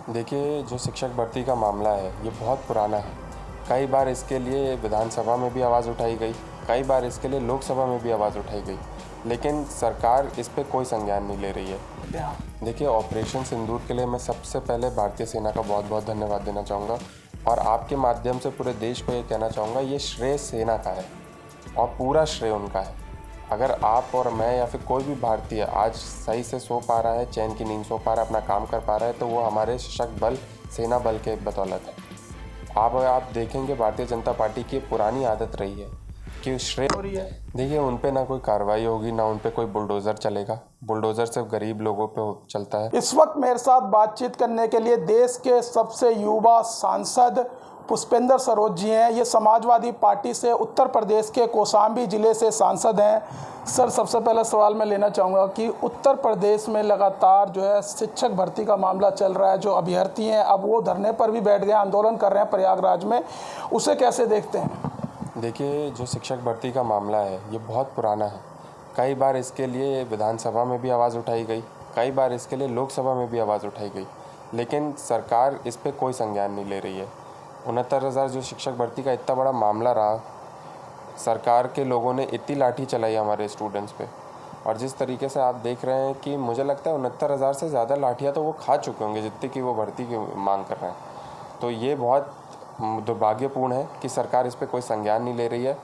देखिए, जो शिक्षक भर्ती का मामला है ये बहुत पुराना है। कई बार इसके लिए विधानसभा में भी आवाज़ उठाई गई, कई बार इसके लिए लोकसभा में भी आवाज़ उठाई गई, लेकिन सरकार इस पे कोई संज्ञान नहीं ले रही है। देखिए, ऑपरेशन सिंदूर के लिए मैं सबसे पहले भारतीय सेना का बहुत बहुत धन्यवाद देना चाहूँगा और आपके माध्यम से पूरे देश को ये कहना चाहूँगा, ये श्रेय सेना का है और पूरा श्रेय उनका है। अगर आप और मैं या फिर कोई भी भारतीय आज सही से सो पा रहा है, चैन की नींद सो पा रहा है, अपना काम कर पा रहा है, तो वो हमारे सशक्त बल, सेना बल के बदौलत है। आप देखेंगे भारतीय जनता पार्टी की पुरानी आदत रही है कि श्रेय हो रही है। देखिए, उन पे ना कोई कार्रवाई होगी, ना उन पे कोई बुलडोज़र चलेगा। बुलडोज़र सिर्फ गरीब लोगों पे चलता है। इस वक्त मेरे साथ बातचीत करने के लिए देश के सबसे युवा सांसद पुष्पेंद्र सरोज जी हैं। ये समाजवादी पार्टी से उत्तर प्रदेश के कौशाम्बी जिले से सांसद हैं। सर, सबसे पहला सवाल मैं लेना चाहूँगा कि उत्तर प्रदेश में लगातार जो है शिक्षक भर्ती का मामला चल रहा है। जो अभ्यर्थी हैं अब वो धरने पर भी बैठ गए, आंदोलन कर रहे हैं प्रयागराज में, उसे कैसे देखते हैं? देखिए, जो शिक्षक भर्ती का मामला है ये बहुत पुराना है। कई बार इसके लिए विधानसभा में भी आवाज़ उठाई गई, कई बार इसके लिए लोकसभा में भी आवाज़ उठाई गई, लेकिन सरकार इस पे कोई संज्ञान नहीं ले रही है। 69,000 जो शिक्षक भर्ती का इतना बड़ा मामला रहा, सरकार के लोगों ने इतनी लाठी चलाई हमारे स्टूडेंट्स पे, और जिस तरीके से आप देख रहे हैं कि मुझे लगता है 69,000 से ज़्यादा लाठियाँ तो वो खा चुके होंगे जितनी कि वो भर्ती की मांग कर रहे हैं। तो ये बहुत दुर्भाग्यपूर्ण है कि सरकार इस पे कोई संज्ञान नहीं ले रही है।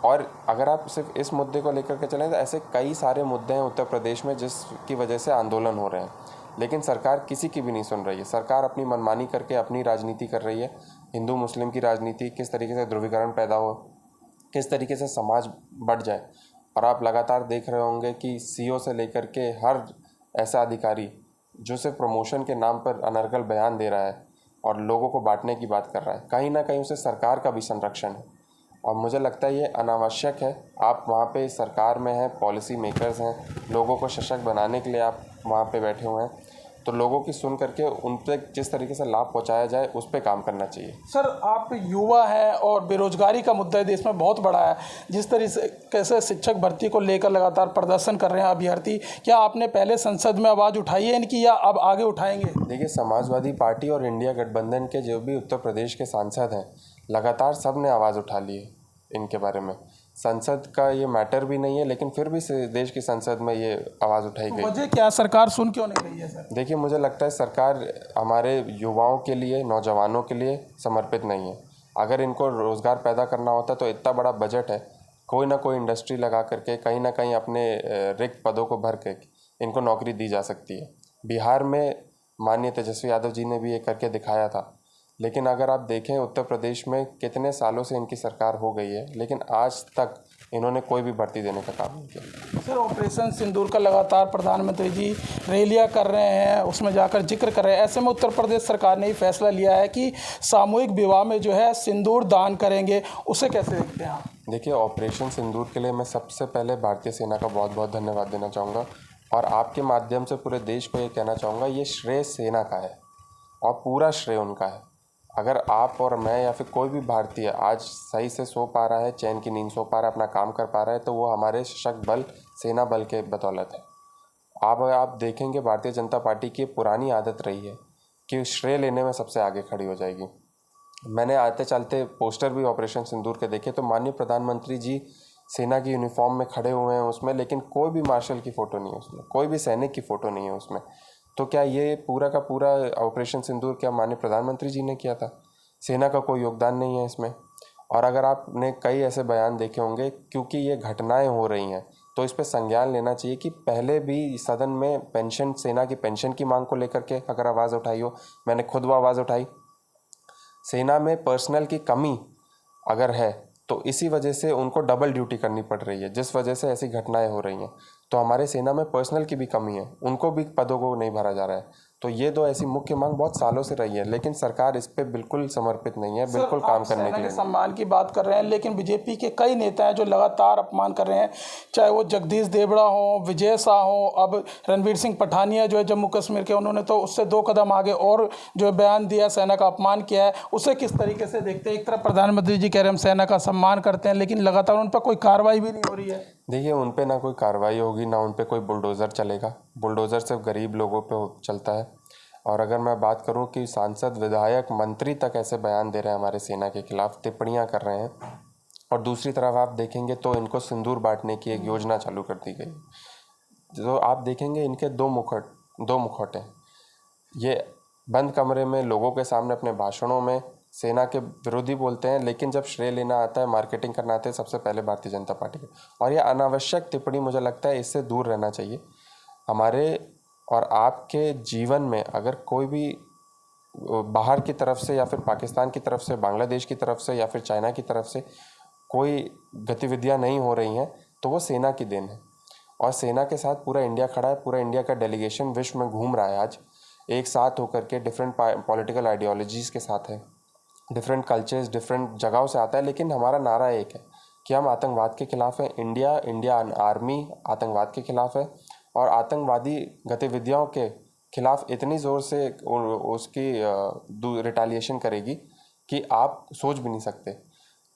और अगर आप सिर्फ इस मुद्दे को लेकर के चलें तो ऐसे कई सारे मुद्दे हैं उत्तर प्रदेश में जिसकी वजह से आंदोलन हो रहे हैं, लेकिन सरकार किसी की भी नहीं सुन रही है। सरकार अपनी मनमानी करके अपनी राजनीति कर रही है। हिंदू मुस्लिम की राजनीति, किस तरीके से ध्रुवीकरण पैदा हो, किस तरीके से समाज बढ़ जाए। और आप लगातार देख रहे होंगे कि सीओ से लेकर के हर ऐसा अधिकारी जो सिर्फ प्रमोशन के नाम पर अनर्गल बयान दे रहा है और लोगों को बांटने की बात कर रहा है, कहीं ना कहीं उसे सरकार का भी संरक्षण है। और मुझे लगता है ये अनावश्यक है। आप वहाँ पे सरकार में हैं, पॉलिसी मेकर्स हैं, लोगों को सशक्त बनाने के लिए आप वहाँ पे बैठे हुए हैं, तो लोगों की सुन करके उन पर जिस तरीके से लाभ पहुँचाया जाए उस पर काम करना चाहिए। सर, आप युवा हैं और बेरोजगारी का मुद्दा देश में बहुत बड़ा है। जिस तरीके से शिक्षक भर्ती को लेकर लगातार प्रदर्शन कर रहे हैं अभ्यर्थी, क्या आपने पहले संसद में आवाज़ उठाई है इनकी या अब आगे उठाएंगे? देखिए, समाजवादी पार्टी और इंडिया गठबंधन के जो भी उत्तर प्रदेश के सांसद हैं, लगातार सब ने आवाज़ उठा ली है इनके बारे में। संसद का ये मैटर भी नहीं है, लेकिन फिर भी देश की संसद में ये आवाज़ उठाई गई। वजह क्या, सरकार सुन क्यों नहीं रही है सर? देखिए, मुझे लगता है सरकार हमारे युवाओं के लिए, नौजवानों के लिए समर्पित नहीं है। अगर इनको रोज़गार पैदा करना होता तो इतना बड़ा बजट है, कोई ना कोई इंडस्ट्री लगा करके कहीं ना कहीं अपने रिक्त पदों को भर के इनको नौकरी दी जा सकती है। बिहार में माननीय तेजस्वी यादव जी ने भी ये करके दिखाया था, लेकिन अगर आप देखें उत्तर प्रदेश में कितने सालों से इनकी सरकार हो गई है, लेकिन आज तक इन्होंने कोई भी भर्ती देने का काम नहीं किया। सर, ऑपरेशन सिंदूर का लगातार प्रधानमंत्री जी रैलियां कर रहे हैं, उसमें जाकर जिक्र कर रहे हैं। ऐसे में उत्तर प्रदेश सरकार ने ही फैसला लिया है कि सामूहिक विवाह में जो है सिंदूर दान करेंगे, उसे कैसे देखते हैं आप? देखिए, ऑपरेशन सिंदूर के लिए मैं सबसे पहले भारतीय सेना का बहुत बहुत धन्यवाद देना चाहूँगा और आपके माध्यम से पूरे देश को ये कहना चाहूँगा, ये श्रेय सेना का है और पूरा श्रेय उनका है। अगर आप और मैं या फिर कोई भी भारतीय आज सही से सो पा रहा है, चैन की नींद सो पा रहा है, अपना काम कर पा रहा है, तो वो हमारे सशक्त बल, सेना बल के बदौलत है। आप देखेंगे भारतीय जनता पार्टी की पुरानी आदत रही है कि श्रेय लेने में सबसे आगे खड़ी हो जाएगी। मैंने आते चलते पोस्टर भी ऑपरेशन सिंदूर के देखे, तो माननीय प्रधानमंत्री जी सेना की यूनिफॉर्म में खड़े हुए हैं उसमें, लेकिन कोई भी मार्शल की फ़ोटो नहीं है उसमें, कोई भी सैनिक की फ़ोटो नहीं है उसमें। तो क्या ये पूरा का पूरा ऑपरेशन सिंदूर क्या माननीय प्रधानमंत्री जी ने किया था? सेना का कोई योगदान नहीं है इसमें। और अगर आपने कई ऐसे बयान देखे होंगे, क्योंकि ये घटनाएं हो रही हैं तो इस पर संज्ञान लेना चाहिए कि पहले भी सदन में पेंशन, सेना की पेंशन की मांग को लेकर के अगर आवाज़ उठाई हो, मैंने खुद वो आवाज़ उठाई। सेना में पर्सनल की कमी अगर है तो इसी वजह से उनको डबल ड्यूटी करनी पड़ रही है, जिस वजह से ऐसी घटनाएं हो रही हैं। तो हमारे सेना में पर्सनल की भी कमी है, उनको भी पदों को नहीं भरा जा रहा है। तो ये दो ऐसी मुख्य मांग बहुत सालों से रही है, लेकिन सरकार इस पे बिल्कुल समर्पित नहीं है, बिल्कुल काम करने के लिए। सम्मान की बात कर रहे हैं, लेकिन बीजेपी के कई नेता हैं जो लगातार अपमान कर रहे हैं, चाहे वो जगदीश देवड़ा हो, विजय शाह हो, अब रणवीर सिंह पठानिया जो है जम्मू कश्मीर के, उन्होंने तो उससे 2 कदम आगे और जो बयान दिया, सेना का अपमान किया है। उसे किस तरीके से देखते हैं? एक तरफ प्रधानमंत्री जी कह रहे हैं हम सेना का सम्मान करते हैं, लेकिन लगातार उन पर कोई कार्रवाई भी नहीं हो रही है। देखिए, उन पे ना कोई कार्रवाई होगी, ना उन पे कोई बुलडोज़र चलेगा। बुलडोज़र सिर्फ गरीब लोगों पे चलता है। और अगर मैं बात करूं कि सांसद, विधायक, मंत्री तक ऐसे बयान दे रहे हैं हमारे सेना के खिलाफ, टिप्पणियां कर रहे हैं, और दूसरी तरफ आप देखेंगे तो इनको सिंदूर बांटने की एक योजना चालू कर दी गई। तो आप देखेंगे इनके दो मुखौटे हैं। ये बंद कमरे में लोगों के सामने अपने भाषणों में सेना के विरोधी बोलते हैं, लेकिन जब श्रेय लेना आता है, मार्केटिंग करना आता है, सबसे पहले भारतीय जनता पार्टी के। और ये अनावश्यक टिप्पणी, मुझे लगता है इससे दूर रहना चाहिए। हमारे और आपके जीवन में अगर कोई भी बाहर की तरफ से या फिर पाकिस्तान की तरफ से, बांग्लादेश की तरफ से या फिर चाइना की तरफ से कोई गतिविधियां नहीं हो रही हैं, तो वो सेना की देन है। और सेना के साथ पूरा इंडिया खड़ा है। पूरा इंडिया का डेलीगेशन विश्व में घूम रहा है आज, एक साथ होकर के, डिफरेंट पॉलिटिकल आइडियोलॉजीज़ के साथ है, डिफरेंट कल्चर्स, डिफरेंट जगहों से आता है, लेकिन हमारा नारा एक है कि हम आतंकवाद के खिलाफ हैं। इंडियन आर्मी आतंकवाद के खिलाफ है और आतंकवादी गतिविधियों के खिलाफ इतनी ज़ोर से उसकी रिटेलिएशन करेगी कि आप सोच भी नहीं सकते।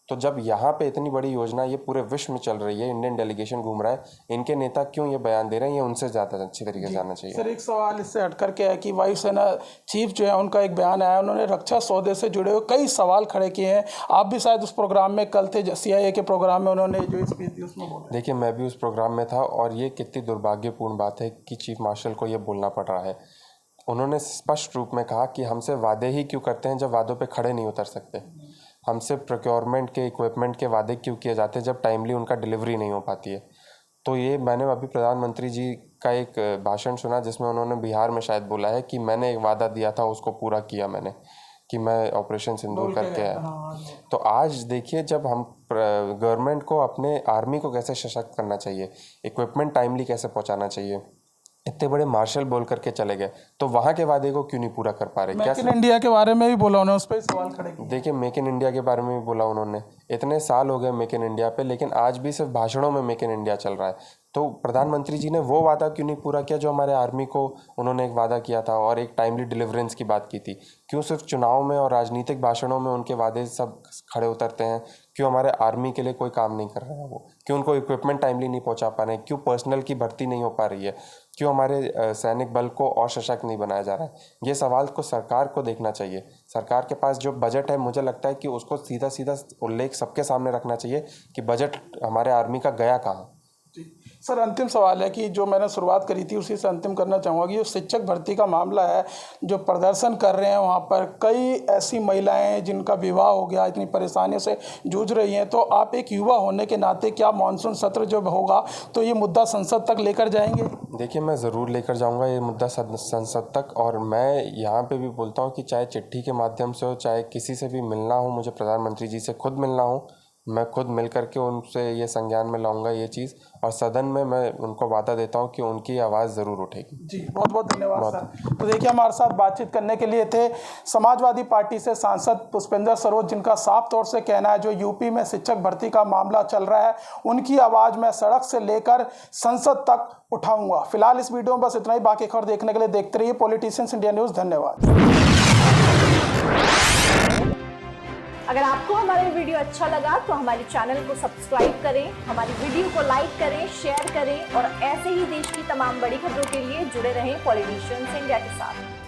तो जब यहाँ पे इतनी बड़ी योजना ये पूरे विश्व में चल रही है, इंडियन डेलीगेशन घूम रहा है, इनके नेता क्यों ये बयान दे रहे हैं, ये उनसे ज़्यादा अच्छी तरीके से जानना चाहिए। सर, एक सवाल इससे हटकर के है कि वायुसेना चीफ जो है उनका एक बयान आया, उन्होंने रक्षा सौदे से जुड़े हुए कई सवाल खड़े किए हैं। आप भी शायद उस प्रोग्राम में कल थे, CIA के प्रोग्राम में उन्होंने जो स्पीच दी उसमें बोला। देखिए, मैं भी उस प्रोग्राम में था और ये कितनी दुर्भाग्यपूर्ण बात है कि चीफ मार्शल को ये बोलना पड़ रहा है। उन्होंने स्पष्ट रूप में कहा कि हमसे वादे ही क्यों करते हैं जब वादों पे खड़े नहीं उतर सकते। हमसे प्रोक्योरमेंट के, इक्विपमेंट के वादे क्यों किए जाते हैं जब टाइमली उनका डिलीवरी नहीं हो पाती है। तो ये मैंने अभी प्रधानमंत्री जी का एक भाषण सुना जिसमें उन्होंने बिहार में शायद बोला है कि मैंने एक वादा दिया था, उसको पूरा किया मैंने, कि मैं ऑपरेशन सिंदूर करके आया। तो आज देखिए, जब हम गवर्नमेंट को, अपने आर्मी को कैसे सशक्त करना चाहिए, इक्विपमेंट टाइमली कैसे पहुंचाना चाहिए, इतने बड़े मार्शल बोल करके चले गए, तो वहाँ के वादे को क्यों नहीं पूरा कर पा रहे? मेक इन इंडिया के बारे में भी बोला उन्होंने, उस पर सवाल खड़े किए। देखिए, मेक इन इंडिया के बारे में भी बोला उन्होंने। इतने साल हो गए मेक इन इंडिया पे, लेकिन आज भी सिर्फ भाषणों में मेक इन इंडिया चल रहा है। तो प्रधानमंत्री जी ने वो वादा क्यों नहीं पूरा किया जो हमारे आर्मी को उन्होंने एक वादा किया था और एक टाइमली डिलीवरेंस की बात की थी? क्यों सिर्फ चुनाव में और राजनीतिक भाषणों में उनके वादे सब खड़े उतरते हैं? क्यों हमारे आर्मी के लिए कोई काम नहीं कर रहा है वो? क्यों उनको इक्विपमेंट टाइमली नहीं पहुंचा पा रहे हैं? क्यों पर्सनल की भर्ती नहीं हो पा रही है? क्यों हमारे सैनिक बल को और सशक्त नहीं बनाया जा रहा है? ये सवाल को सरकार को देखना चाहिए। सरकार के पास जो बजट है, मुझे लगता है कि उसको सीधा सीधा उल्लेख सबके सामने रखना चाहिए कि बजट हमारे आर्मी का गया कहाँ। सर, अंतिम सवाल है कि जो मैंने शुरुआत करी थी उसी से अंतिम करना चाहूँगा कि जो शिक्षक भर्ती का मामला है, जो प्रदर्शन कर रहे हैं वहाँ पर कई ऐसी महिलाएं जिनका विवाह हो गया, इतनी परेशानियों से जूझ रही हैं, तो आप एक युवा होने के नाते क्या मानसून सत्र जब होगा तो ये मुद्दा संसद तक लेकर जाएंगे? देखिए, मैं ज़रूर लेकर जाऊंगा ये मुद्दा संसद तक। और मैं यहाँ पे भी बोलता हूँ कि चाहे चिट्ठी के माध्यम से हो, चाहे किसी से भी मिलना हो, मुझे प्रधानमंत्री जी से खुद मिलना हो, मैं खुद मिल करके उनसे ये संज्ञान में लाऊंगा ये चीज़, और सदन में मैं उनको वादा देता हूँ कि उनकी आवाज़ ज़रूर उठेगी। जी, बहुत बहुत धन्यवाद सर। तो देखिए, हमारे साथ बातचीत करने के लिए थे समाजवादी पार्टी से सांसद पुष्पेंद्र सरोज, जिनका साफ तौर से कहना है जो यूपी में शिक्षक भर्ती का मामला चल रहा है, उनकी आवाज़ मैं सड़क से लेकर संसद तक उठाऊंगा। फिलहाल इस वीडियो में बस इतना ही। बाकी खबर देखने के लिए देखते रहिए पॉलिटिशियंस इंडिया न्यूज़। धन्यवाद। अगर आपको हमारा वीडियो अच्छा लगा तो हमारे चैनल को सब्सक्राइब करें, हमारी वीडियो को लाइक करें, शेयर करें और ऐसे ही देश की तमाम बड़ी खबरों के लिए जुड़े रहें पॉलिटिशियंस इंडिया के साथ।